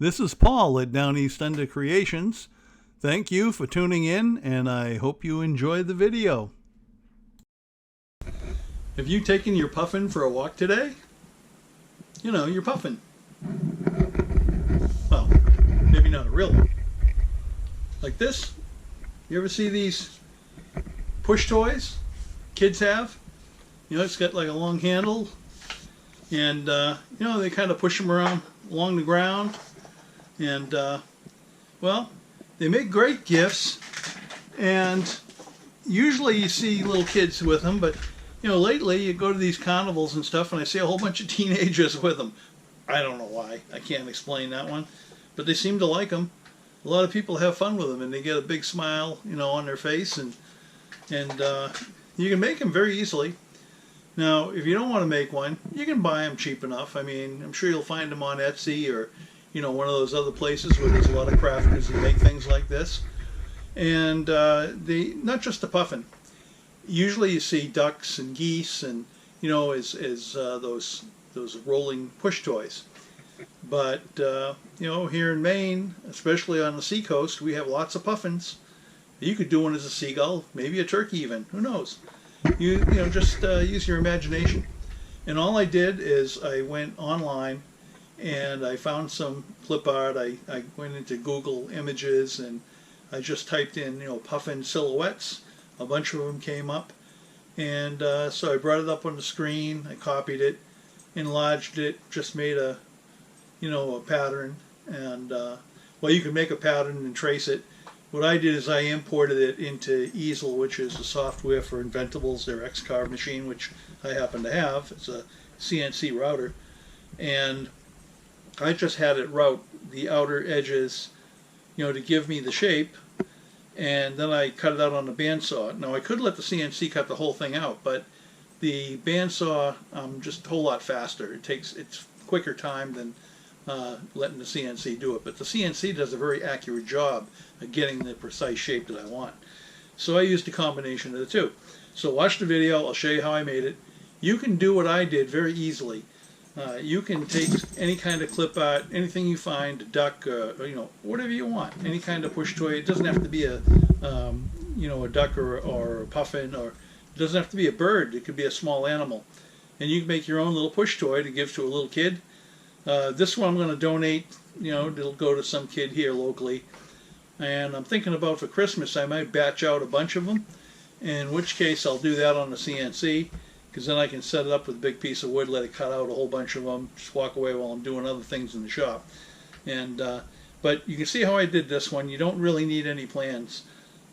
This is Paul at Downeast Under Creations. Thank you for tuning in, and I hope you enjoy the video. Have you taken your puffin for a walk today? You know, your puffin. Well, maybe not a real one. Like this? You ever see these push toys kids have? You know, it's got like a long handle, and you know, they kind of push them around along the ground. And well, they make great gifts, and usually you see little kids with them, but you know, lately you go to these carnivals and stuff and I see a whole bunch of teenagers with them. I don't know why. I can't explain that one, but they seem to like them. A lot of people have fun with them, and they get a big smile, you know, on their face, and you can make them very easily. Now, if you don't want to make one, you can buy them cheap enough. I mean, I'm sure you'll find them on Etsy or, you know, one of those other places where there's a lot of crafters that make things like this. And not just the puffin. Usually you see ducks and geese and, you know, as those rolling push toys. But, you know, here in Maine, especially on the seacoast, we have lots of puffins. You could do one as a seagull, maybe a turkey even, who knows. You know, just use your imagination. And all I did is I went online and I found some clip art. I went into Google Images and I just typed in, you know, puffin silhouettes. A bunch of them came up, and so I brought it up on the screen. I copied it, enlarged it, just made a, you know, a pattern. And well, you can make a pattern and trace it. What I did is I imported it into Easel, which is the software for Inventables, their X-Carve machine, which I happen to have. It's a CNC router, and I just had it route the outer edges, you know, to give me the shape, and then I cut it out on the bandsaw. Now I could let the CNC cut the whole thing out, but the bandsaw just a whole lot faster. It's quicker time than letting the CNC do it. But the CNC does a very accurate job of getting the precise shape that I want. So I used a combination of the two. So watch the video. I'll show you how I made it. You can do what I did very easily. You can take any kind of clip art, anything you find, a duck, you know, whatever you want, any kind of push toy. It doesn't have to be a, you know, a duck or a puffin, or it doesn't have to be a bird. It could be a small animal, and you can make your own little push toy to give to a little kid. This one I'm going to donate. You know, it'll go to some kid here locally, and I'm thinking about for Christmas I might batch out a bunch of them. In which case I'll do that on the CNC. Because then I can set it up with a big piece of wood, let it cut out a whole bunch of them, just walk away while I'm doing other things in the shop. And but you can see how I did this one. You don't really need any plans.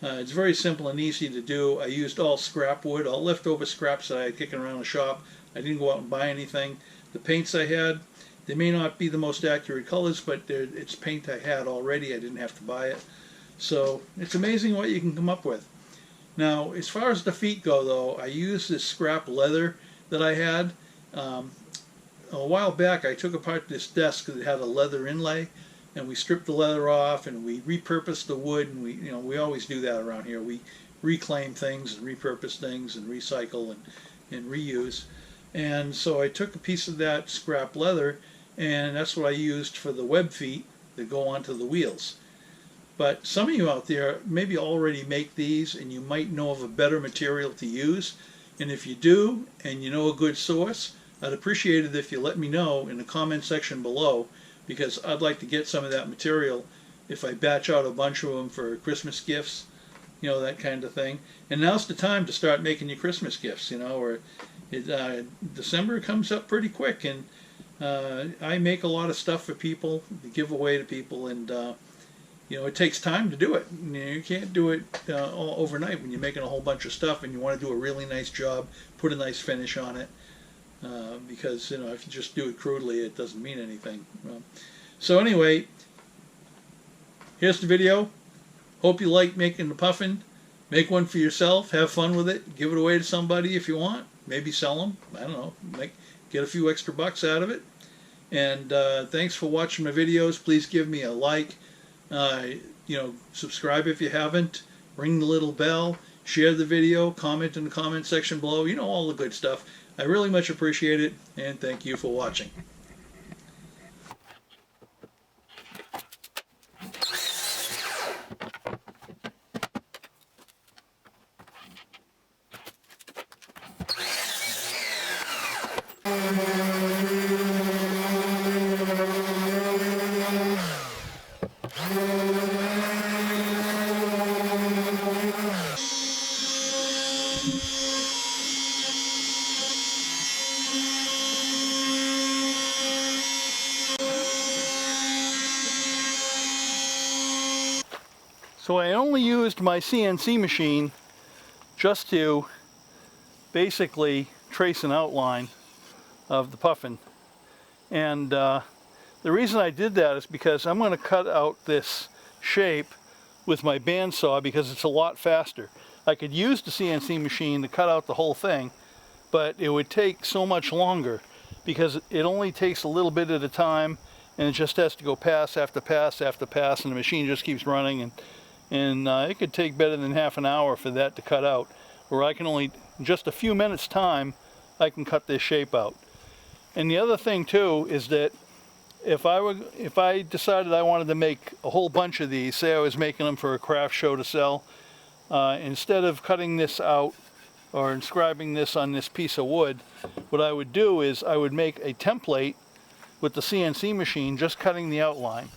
It's very simple and easy to do. I used all scrap wood, all leftover scraps that I had kicking around the shop. I didn't go out and buy anything. The paints I had, they may not be the most accurate colors, but it's paint I had already. I didn't have to buy it. So it's amazing what you can come up with. Now, as far as the feet go, though, I used this scrap leather that I had. A while back, I took apart this desk that had a leather inlay, and we stripped the leather off, and we repurposed the wood. And we always do that around here. We reclaim things and repurpose things and recycle and reuse. And so I took a piece of that scrap leather, and that's what I used for the web feet that go onto the wheels. But some of you out there maybe already make these, and you might know of a better material to use. And if you do, and you know a good source, I'd appreciate it if you let me know in the comment section below, because I'd like to get some of that material if I batch out a bunch of them for Christmas gifts, you know, that kind of thing. And now's the time to start making your Christmas gifts, you know, or December comes up pretty quick, and I make a lot of stuff for people to give away to people, and you know, it takes time to do it. You know, you can't do it all overnight when you're making a whole bunch of stuff and you want to do a really nice job, put a nice finish on it, because, you know, if you just do it crudely, it doesn't mean anything. So anyway, here's the video. Hope you like making the puffin. Make one for yourself. Have fun with it. Give it away to somebody if you want. Maybe sell them. I don't know. Get a few extra bucks out of it. And thanks for watching my videos. Please give me a like. You know, subscribe if you haven't, ring the little bell, share the video, comment in the comment section below, you know, all the good stuff. I really much appreciate it, and thank you for watching. So I only used my CNC machine just to basically trace an outline of the puffin. And the reason I did that is because I'm going to cut out this shape with my bandsaw because it's a lot faster. I could use the CNC machine to cut out the whole thing, but it would take so much longer because it only takes a little bit at a time, and it just has to go pass after pass after pass, and the machine just keeps running, and it could take better than half an hour for that to cut out, where I can only, in just a few minutes time, I can cut this shape out. And the other thing too is that if I decided I wanted to make a whole bunch of these, say I was making them for a craft show to sell, instead of cutting this out or inscribing this on this piece of wood, what I would do is I would make a template with the CNC machine, just cutting the outline.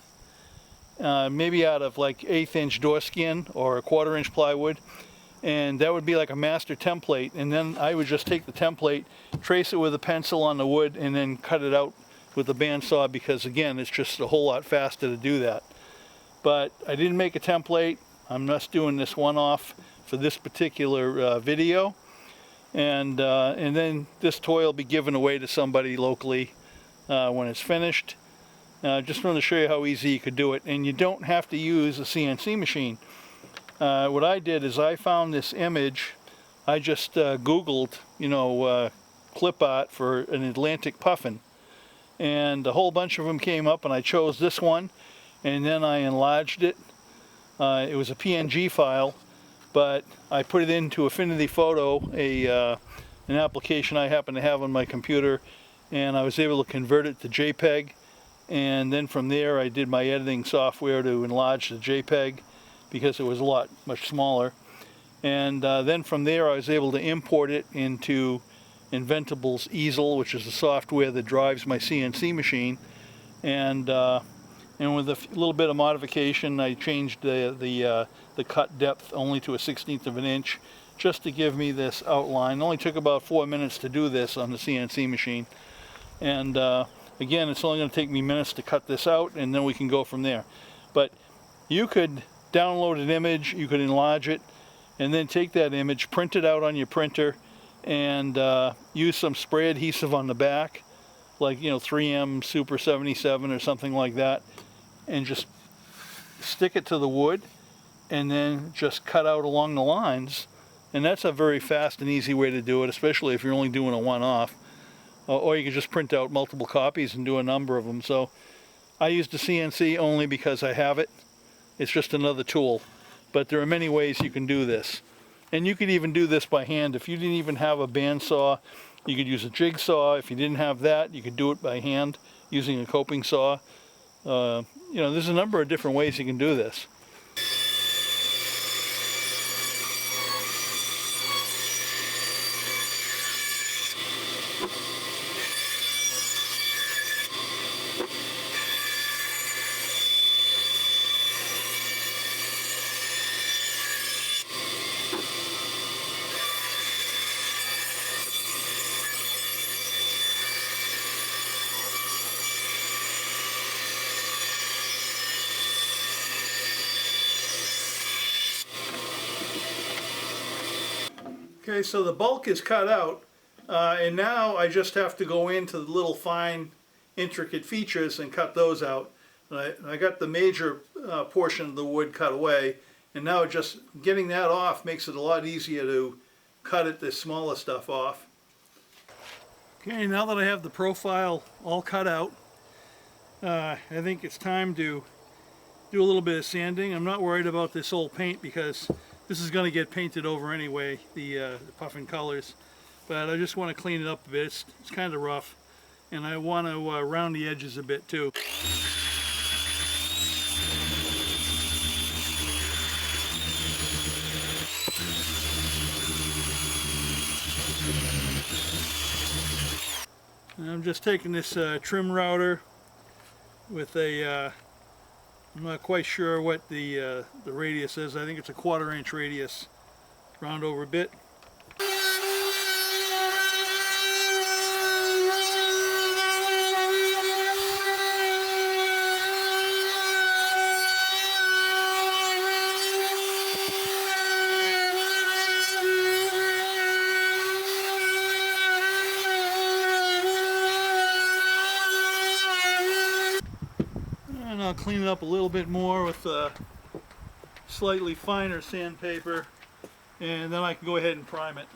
Maybe out of like 1/8 inch door skin or a 1/4 inch plywood, and that would be like a master template, and then I would just take the template, trace it with a pencil on the wood, and then cut it out with the bandsaw, because again, it's just a whole lot faster to do that. But I didn't make a template. I'm just doing this one-off for this particular video, and then this toy will be given away to somebody locally when it's finished. Just wanted to show you how easy you could do it, and you don't have to use a CNC machine. What I did is I found this image. I just Googled, clip art for an Atlantic Puffin, and a whole bunch of them came up, and I chose this one, and then I enlarged it. It was a PNG file, but I put it into Affinity Photo, an application I happen to have on my computer, and I was able to convert it to JPEG, and then from there I did my editing software to enlarge the JPEG because it was much smaller, and then from there I was able to import it into Inventable's Easel, which is the software that drives my CNC machine, and with a little bit of modification, I changed the cut depth only to a 1/16 of an inch, just to give me this outline. It only took about 4 minutes to do this on the CNC machine, and again, it's only going to take me minutes to cut this out, and then we can go from there. But you could download an image, you could enlarge it, and then take that image, print it out on your printer, and use some spray adhesive on the back, like 3M Super 77 or something like that, and just stick it to the wood, and then just cut out along the lines. And that's a very fast and easy way to do it, especially if you're only doing a one-off. Or you could just print out multiple copies and do a number of them. So I use the CNC only because I have it. It's just another tool. But there are many ways you can do this. And you could even do this by hand. If you didn't even have a bandsaw, you could use a jigsaw. If you didn't have that, you could do it by hand using a coping saw. There's a number of different ways you can do this. Okay, so the bulk is cut out, and now I just have to go into the little fine, intricate features and cut those out. And I got the major portion of the wood cut away, and now just getting that off makes it a lot easier to cut the smaller stuff off. Okay, now that I have the profile all cut out, I think it's time to do a little bit of sanding. I'm not worried about this old paint because this is going to get painted over anyway, the puffin colors, but I just want to clean it up a bit. It's kind of rough, and I want to round the edges a bit too. And I'm just taking this trim router with a I'm not quite sure what the radius is. I think it's a 1/4 inch radius. Round over a bit. And I'll clean it up a little bit more with slightly finer sandpaper, and then I can go ahead and prime it.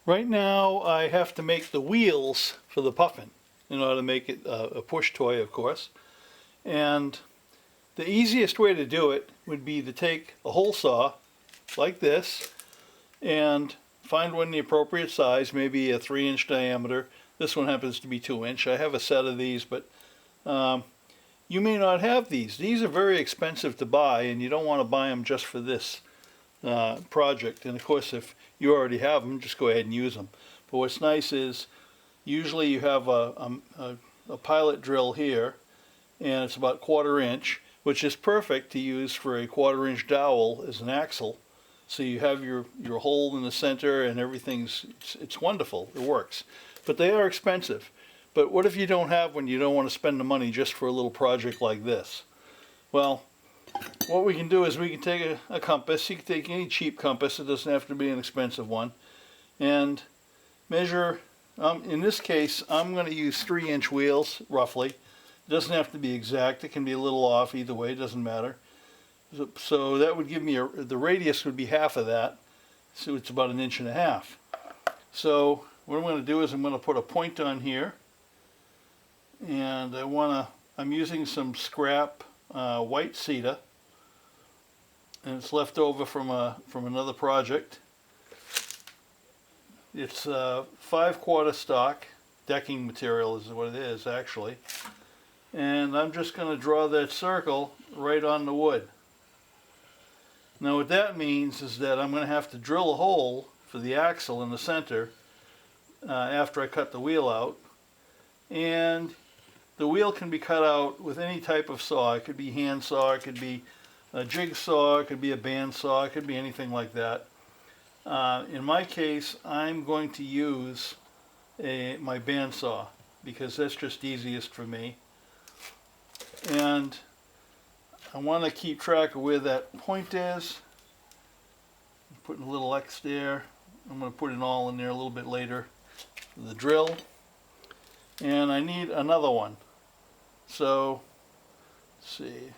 Right now I have to make the wheels for the Puffin in order to make it a push toy, of course. And the easiest way to do it would be to take a hole saw like this and find one the appropriate size, maybe a 3-inch diameter. This one happens to be 2-inch. I have a set of these, but you may not have these. These are very expensive to buy, and you don't want to buy them just for this project. And of course, if you already have them, just go ahead and use them. But what's nice is usually you have a pilot drill here, and it's about 1/4 inch, which is perfect to use for a 1/4 inch dowel as an axle. So you have your hole in the center, and it's wonderful. It works. But they are expensive. But what if you don't have one? You don't want to spend the money just for a little project like this. Well, what we can do is we can take a compass. You can take any cheap compass. It doesn't have to be an expensive one. And measure, in this case, I'm going to use 3-inch wheels, roughly. It doesn't have to be exact. It can be a little off either way. It doesn't matter. So that would give me, the radius would be half of that. So it's about 1.5 inches. So what I'm going to do is I'm going to put a point on here. And I'm using some scrap white cedar, and it's left over from another project. It's 5/4 stock decking material is what it is actually, and I'm just going to draw that circle right on the wood. Now what that means is that I'm going to have to drill a hole for the axle in the center after I cut the wheel out, and the wheel can be cut out with any type of saw. It could be hand saw, it could be a jigsaw, it could be a band saw, it could be anything like that. In my case, I'm going to use my band saw because that's just easiest for me. And I want to keep track of where that point is. I'm putting a little X there. I'm going to put it all in there a little bit later for the drill. And I need another one. So, let's see.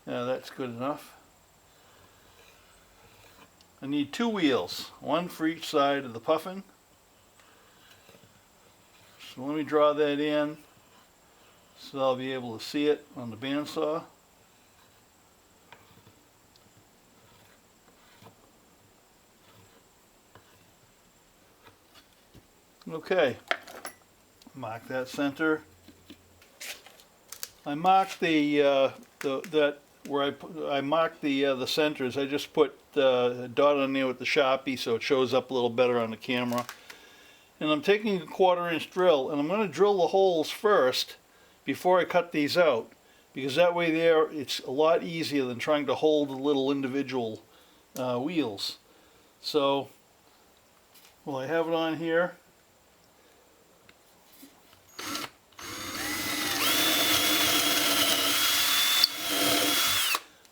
Yeah, that's good enough. I need 2 wheels, one for each side of the Puffin. So let me draw that in. so I'll be able to see it on the bandsaw. Okay, mark that center. I marked I marked the centers. I just put a dot on there with the Sharpie so it shows up a little better on the camera. And I'm taking a 1/4 inch drill, and I'm going to drill the holes first before I cut these out, because that way there it's a lot easier than trying to hold the little individual wheels. So, well, I have it on here.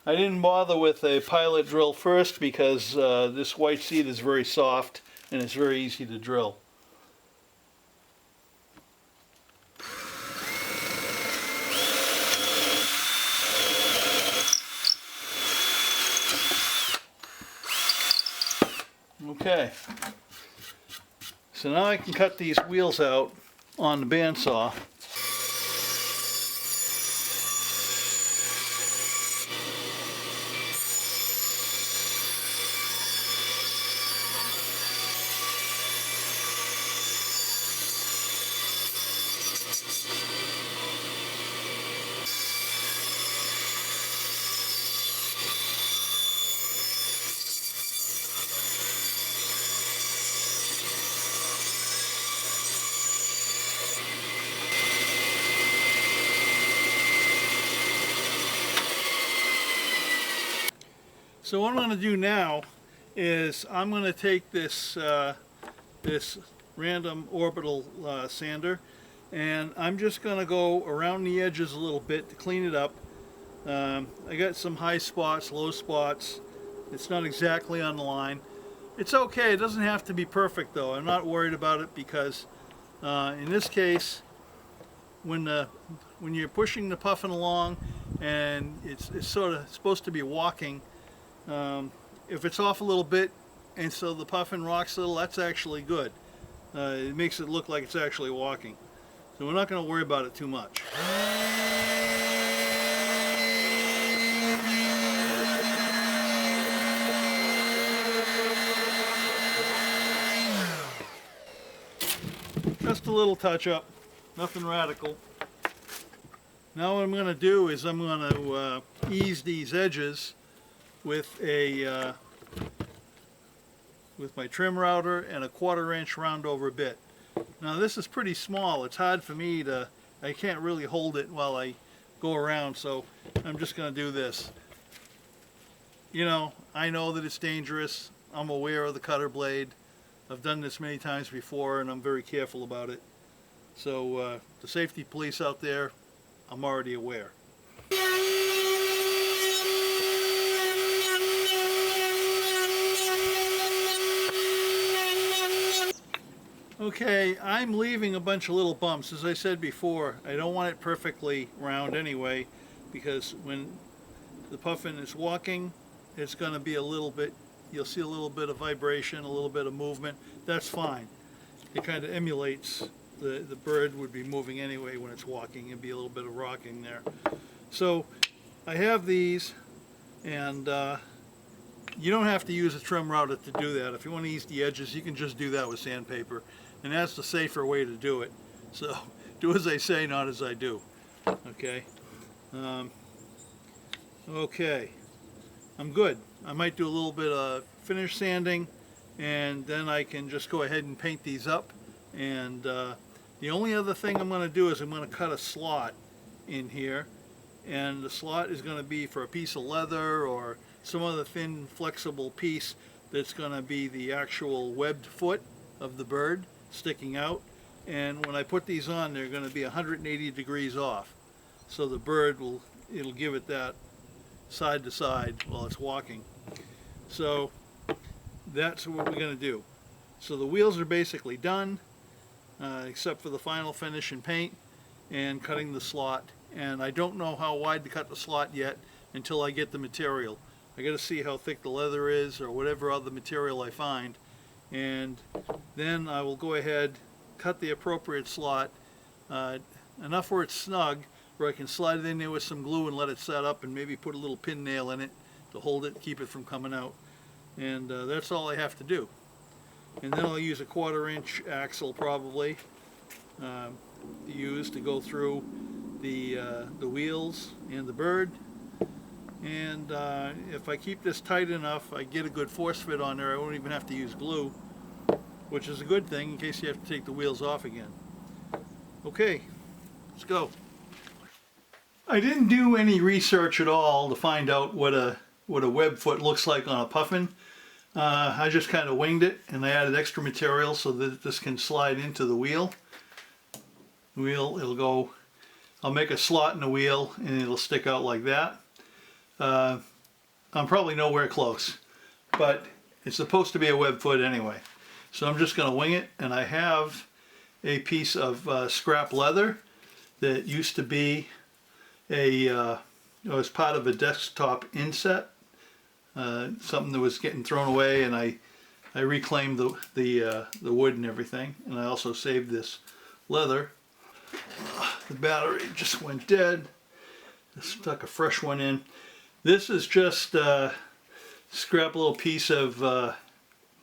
I didn't bother with a pilot drill first because this white seat is very soft and it's very easy to drill. Okay, so now I can cut these wheels out on the bandsaw. So what I'm going to do now is I'm going to take this this random orbital sander, and I'm just going to go around the edges a little bit to clean it up. I got some high spots, low spots. It's not exactly on the line. It's okay. It doesn't have to be perfect though. I'm not worried about it because in this case, when you're pushing the puffin along and it's sort of supposed to be walking, if it's off a little bit and so the puffin rocks a little, that's actually good. It makes it look like it's actually walking. So we're not going to worry about it too much. Just a little touch up, nothing radical. Now what I'm going to do is I'm going to ease these edges with my trim router and a 1/4 inch round over bit. Now this is pretty small. It's hard for me to, I can't really hold it while I go around, so I'm just going to do this. You know, I know that it's dangerous. I'm aware of the cutter blade. I've done this many times before and I'm very careful about it. So the safety police out there, I'm already aware. Okay, I'm leaving a bunch of little bumps. As I said before, I don't want it perfectly round anyway, because when the puffin is walking, it's going to be a little bit, you'll see a little bit of vibration, a little bit of movement. That's fine. It kind of emulates the bird would be moving anyway when it's walking. It'd be a little bit of rocking there. So I have these, and you don't have to use a trim router to do that. If you want to ease the edges, you can just do that with sandpaper, and that's the safer way to do it. So do as I say, not as I do. Okay. Okay. I'm good. I might do a little bit of finish sanding, and then I can just go ahead and paint these up. And the only other thing I'm going to do is I'm going to cut a slot in here, and the slot is going to be for a piece of leather or some other thin flexible piece that's going to be the actual webbed foot of the bird sticking out. And when I put these on, they're going to be 180 degrees off, so the bird will, it'll give it that side to side while it's walking. So that's what we're going to do. So the wheels are basically done, except for the final finish and paint and cutting the slot. And I don't know how wide to cut the slot yet until I get the material. I got to see how thick the leather is or whatever other material I find, and then I will go ahead, cut the appropriate slot, enough where it's snug where I can slide it in there with some glue and let it set up, and maybe put a little pin nail in it to hold it, keep it from coming out. And that's all I have to do. And then I'll use a 1/4-inch axle probably to go through the wheels and the bird. And if I keep this tight enough, I get a good force fit on there. I won't even have to use glue, which is a good thing in case you have to take the wheels off again. Okay, let's go. I didn't do any research at all to find out what a web foot looks like on a Puffin. I just kind of winged it, and I added extra material so that this can slide into the wheel. It'll go, I'll make a slot in the wheel and it'll stick out like that. I'm probably nowhere close, but it's supposed to be a web foot anyway. So I'm just going to wing it, and I have a piece of scrap leather that used to be it was part of a desktop inset, something that was getting thrown away, and I reclaimed the wood and everything, and I also saved this leather. The battery just went dead. Just stuck a fresh one in. This is just scrap little piece of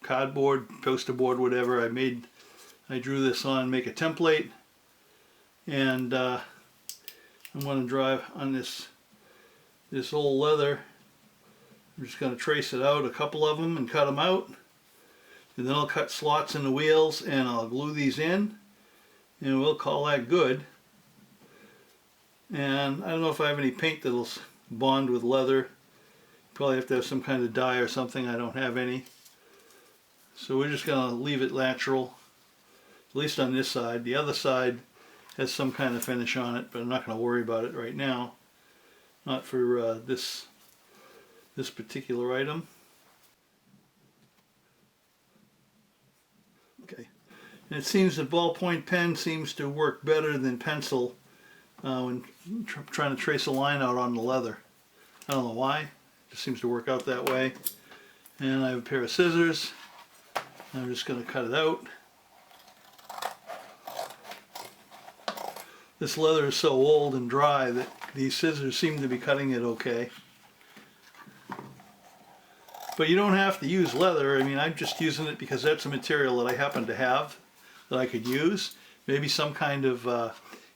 cardboard, poster board, whatever. I drew this on, make a template, and I'm going to drive on this old leather. I'm just going to trace it out, a couple of them, and cut them out, and then I'll cut slots in the wheels and I'll glue these in, and we'll call that good. And I don't know if I have any paint that'll bond with leather. Probably have to have some kind of dye or something. I don't have any. So we're just going to leave it natural, at least on this side. The other side has some kind of finish on it, but I'm not going to worry about it right now. Not for this particular item. Okay. And it seems that ballpoint pen seems to work better than pencil when trying to trace a line out on the leather. I don't know why. It just seems to work out that way. And I have a pair of scissors. I'm just going to cut it out. This leather is so old and dry that these scissors seem to be cutting it okay. But you don't have to use leather. I mean, I'm just using it because that's a material that I happen to have that I could use. Maybe some kind of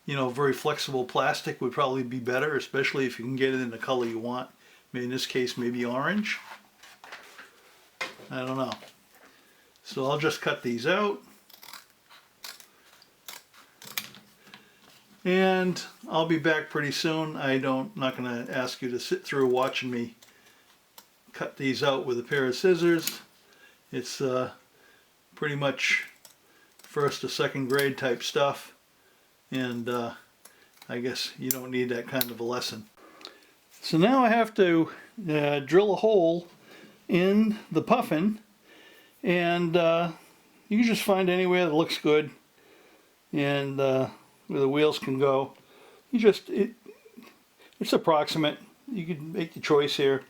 very flexible plastic would probably be better, especially if you can get it in the color you want. In this case, maybe orange. I don't know. So I'll just cut these out. And I'll be back pretty soon. Not going to ask you to sit through watching me cut these out with a pair of scissors. It's pretty much first or second grade type stuff, and I guess you don't need that kind of a lesson. So now I have to drill a hole in the Puffin, and you can just find anywhere that looks good and where the wheels can go. It's approximate. You can make the choice here.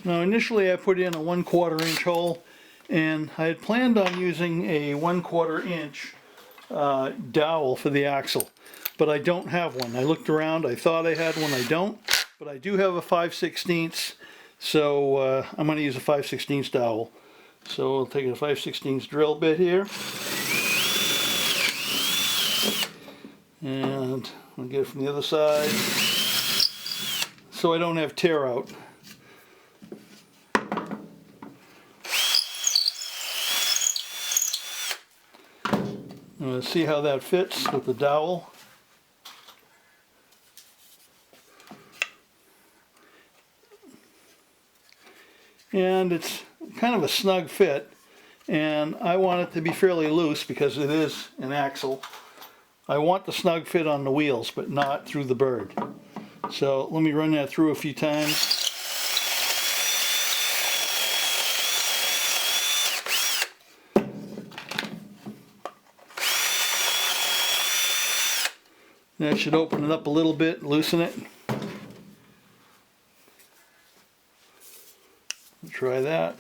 Now initially I put in a 1/4 inch hole, and I had planned on using a 1/4 inch dowel for the axle, but I don't have one. I looked around, I thought I had one, I don't, but I do have a 5/16, so I'm going to use a 5/16 dowel. So I'll take a 5/16 drill bit here, and I'll get it from the other side so I don't have tear out. Let's see how that fits with the dowel. And it's kind of a snug fit, and I want it to be fairly loose because it is an axle. I want the snug fit on the wheels, but not through the bird. So let me run that through a few times. That should open it up a little bit, loosen it. try that.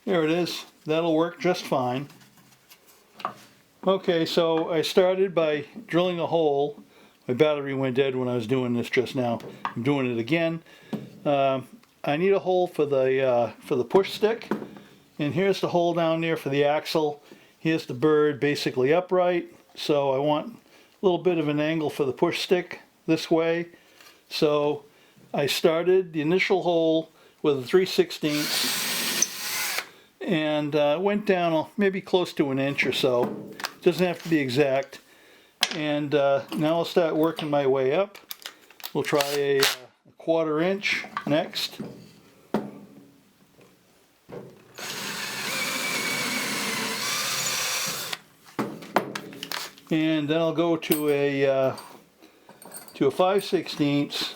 There it is. That'll work just fine. Okay, so I started by drilling a hole. My battery went dead when I was doing this just now. I'm doing it again. I need a hole for the push stick, and here's the hole down there for the axle. Here's the bird basically upright, so I want a little bit of an angle for the push stick this way. So I started the initial hole with a 3/16 and went down maybe close to an inch or so. Doesn't have to be exact. And now I'll start working my way up. We'll try a 1/4 inch next. And then I'll go to a 5/16.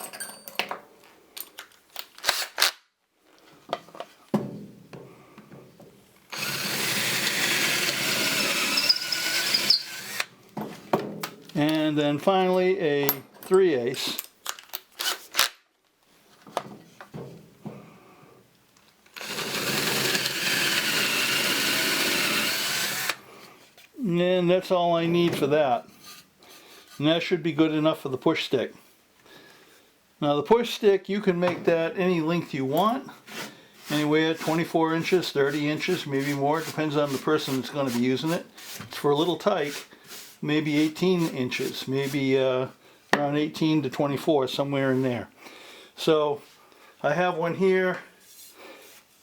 And then finally a 3/8. And that's all I need for that. And that should be good enough for the push stick. Now the push stick, you can make that any length you want. Anywhere 24 inches, 30 inches, maybe more. It depends on the person that's going to be using it. It's for a little tyke. Maybe 18 inches, maybe around 18 to 24, somewhere in there. So I have one here.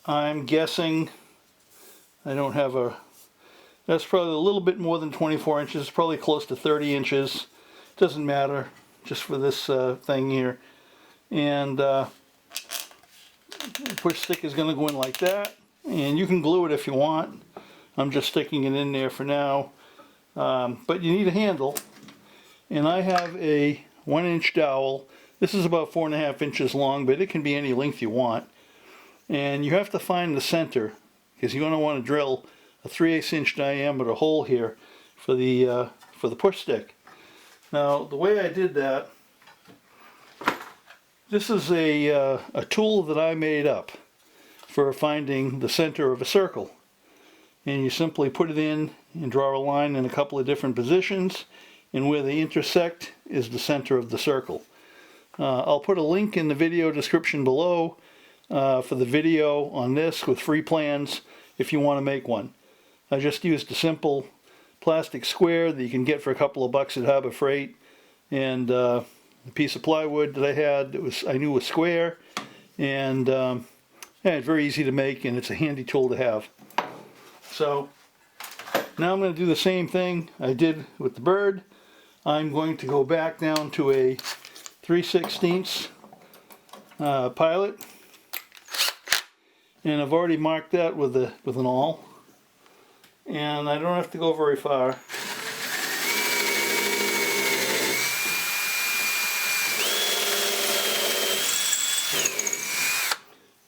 I'm guessing, I don't have a, that's probably a little bit more than 24 inches, it's probably close to 30 inches. Doesn't matter, just for this thing here. And the push stick is going to go in like that, and you can glue it if you want. I'm just sticking it in there for now. But you need a handle, and I have a 1-inch dowel. This is about 4.5 inches long, but it can be any length you want. And you have to find the center, because you're going to want to drill a 3/8 inch diameter hole here for the push stick. Now the way I did that, this is a tool that I made up for finding the center of a circle. And you simply put it in and draw a line in a couple of different positions, and where they intersect is the center of the circle. I'll put a link in the video description below for the video on this with free plans if you want to make one. I just used a simple plastic square that you can get for a couple of bucks at Harbor Freight, and a piece of plywood that I had that I knew was square, and yeah, it's very easy to make, and it's a handy tool to have. So now I'm going to do the same thing I did with the bird. I'm going to go back down to a 3/16 pilot, and I've already marked that with an awl, and I don't have to go very far.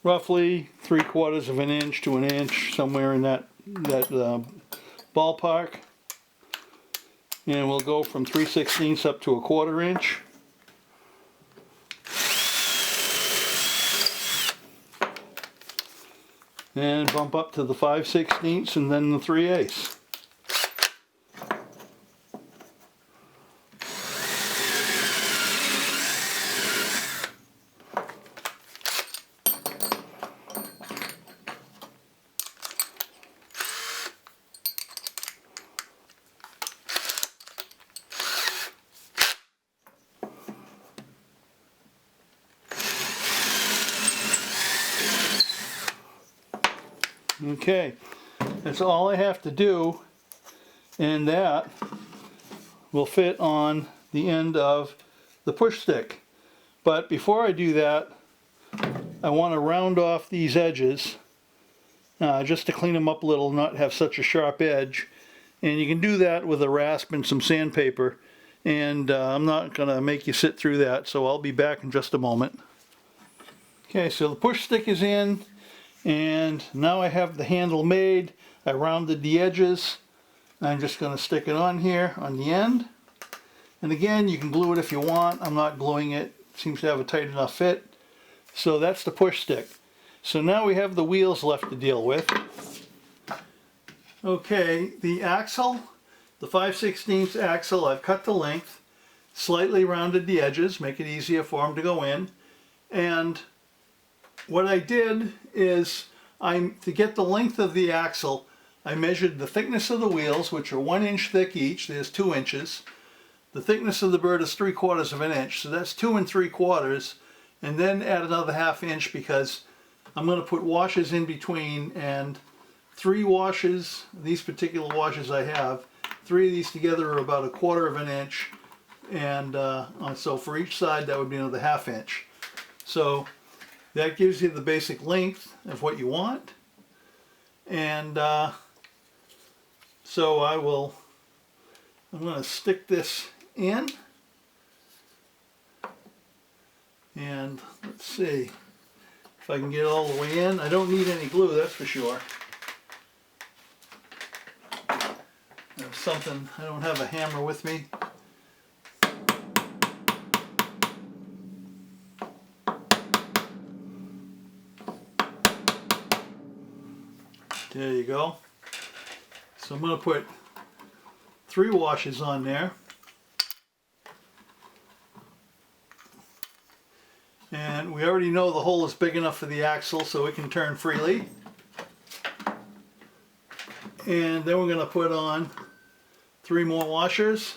Roughly 3/4 of an inch to an inch, somewhere in that ballpark. And we'll go from 3/16 up to a 1/4 inch. And bump up to the 5/16 and then the 3/8. Okay, that's all I have to do, and that will fit on the end of the push stick. But before I do that, I want to round off these edges just to clean them up a little, not have such a sharp edge. And you can do that with a rasp and some sandpaper, and I'm not going to make you sit through that, so I'll be back in just a moment. Okay, so the push stick is in, and now I have the handle made. I rounded the edges. I'm just going to stick it on here on the end. And again, you can glue it if you want. I'm not gluing it. It seems to have a tight enough fit. So that's the push stick. So now we have the wheels left to deal with. Okay, the axle, the 5/16 axle, I've cut the length, slightly rounded the edges, make it easier for them to go in. And what I did is, to get the length of the axle, I measured the thickness of the wheels, which are 1 inch thick each. There's 2 inches. The thickness of the bird is 3/4 of an inch, so that's 2 3/4, and then add another 1/2 inch because I'm going to put washers in between, and 3 washers, these particular washers I have, 3 of these together are about 1/4 of an inch, and so for each side that would be another 1/2 inch. So that gives you the basic length of what you want, and so I'm going to stick this in, and let's see if I can get it all the way in. I don't need any glue, that's for sure. There's something, I don't have a hammer with me. There you go. So I'm going to put 3 washers on there. And we already know the hole is big enough for the axle so it can turn freely. And then we're going to put on 3 more washers.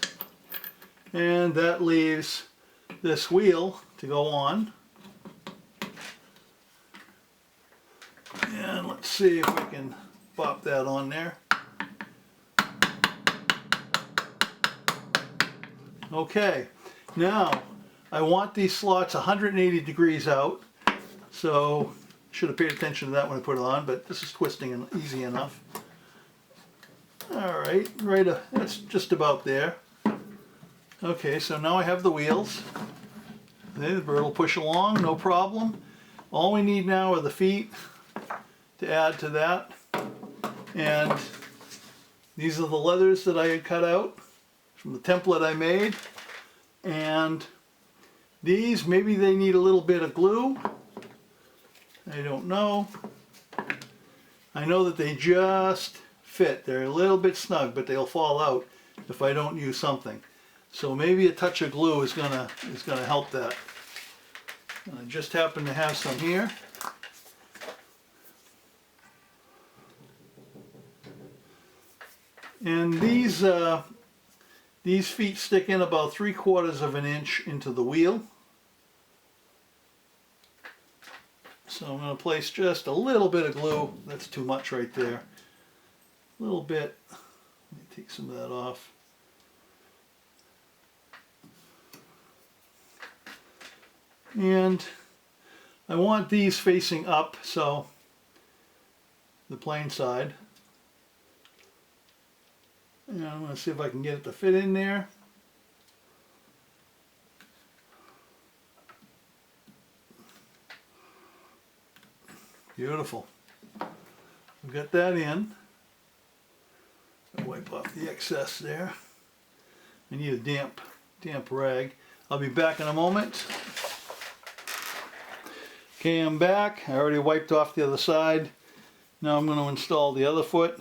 And that leaves this wheel to go on. And let's see if we can pop that on there. Okay, now I want these slots 180 degrees out, so should have paid attention to that when I put it on, but this is twisting easy enough. Alright, that's just about there. Okay, so now I have the wheels. The bird will push along, no problem. All we need now are the feet to add to that. And these are the leathers that I had cut out from the template I made. And these, maybe they need a little bit of glue. I don't know. I know that they just fit. They're a little bit snug, but they'll fall out if I don't use something. So maybe a touch of glue is gonna help that. And I just happen to have some here. And these feet stick in about 3/4 of an inch into the wheel. So I'm going to place just a little bit of glue. That's too much right there. A little bit. Let me take some of that off. And I want these facing up, so the plain side. And I'm going to see if I can get it to fit in there. Beautiful. We've got that in. I'll wipe off the excess there. I need a damp rag. I'll be back in a moment. Okay, I'm back. I already wiped off the other side. Now I'm going to install the other foot.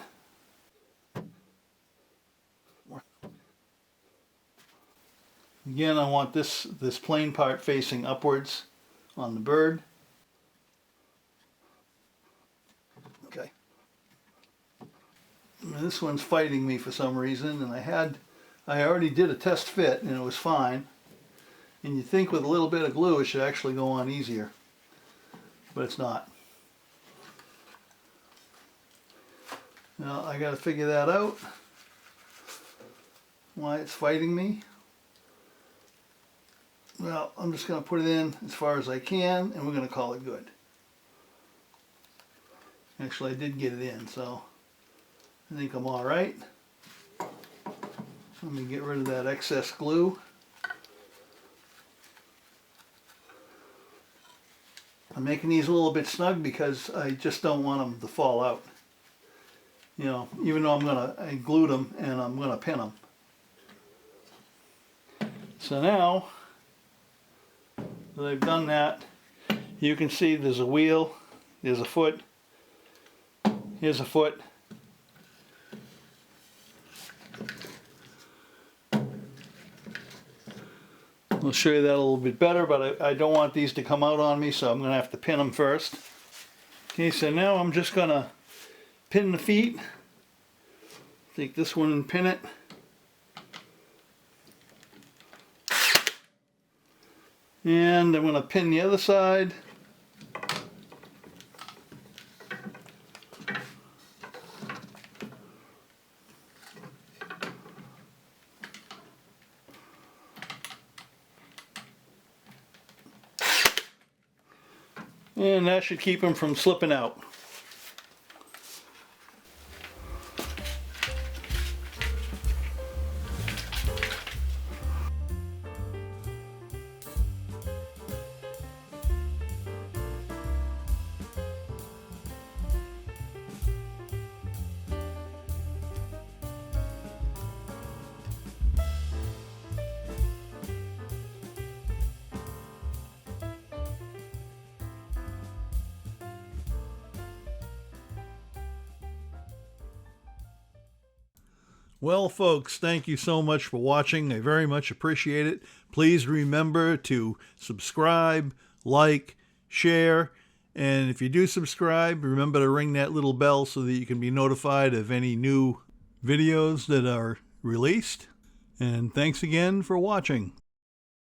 Again, I want this plain part facing upwards on the bird. Okay. And this one's fighting me for some reason, and I already did a test fit and it was fine. And you'd think with a little bit of glue it should actually go on easier, but it's not. Now I got to figure that out, why it's fighting me. Well, I'm just going to put it in as far as I can, and we're going to call it good. Actually, I did get it in, so I think I'm all right. Let me get rid of that excess glue. I'm making these a little bit snug because I just don't want them to fall out. You know, even though I glued them and I'm gonna pin them. So now that I've done that, you can see there's a wheel, there's a foot, here's a foot. I'll show you that a little bit better, but I don't want these to come out on me, so I'm going to have to pin them first. Okay, so now I'm just going to pin the feet. Take this one and pin it. And I'm going to pin the other side. And that should keep them from slipping out. Well, folks, thank you so much for watching. I very much appreciate it. Please remember to subscribe, like, share, and if you do subscribe, remember to ring that little bell so that you can be notified of any new videos that are released. And thanks again for watching.